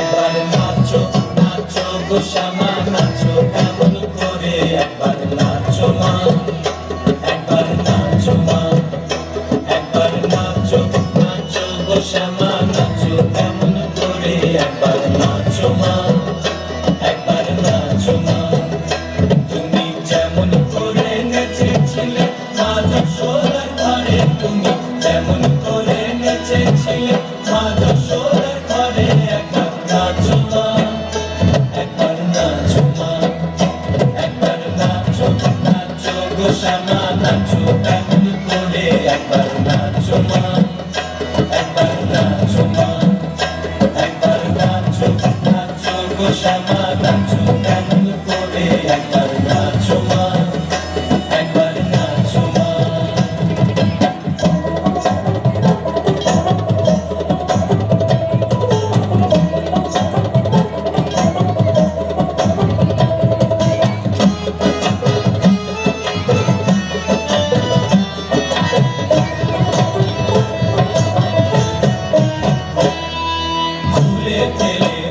একবার নাচো নাচো গো শ্যামা নাচো কেমন করে একবার নাচো মা একবার নাচো মা একবার নাচো নাচো গো শ্যামা নাচো কেমন করে একবার নাচো মা একবার নাচো মা তুমি যেমন করে নেচেছিলে মা যশোদার ঘরে তুমি যেমন করে নেচেছিলে মা যশোদার ঘরে একবার নাচো মা একবার নাচো মা একবার নাচো নাচো গো শ্যামা নাচো কেমন করে একবার নাচো মা একবার নাচো মা একবার নাচো নাচো গো শ্যামা নাচো কেমন করে একবার নাচো মা একবার নাচো মা ঝুলে ফেলে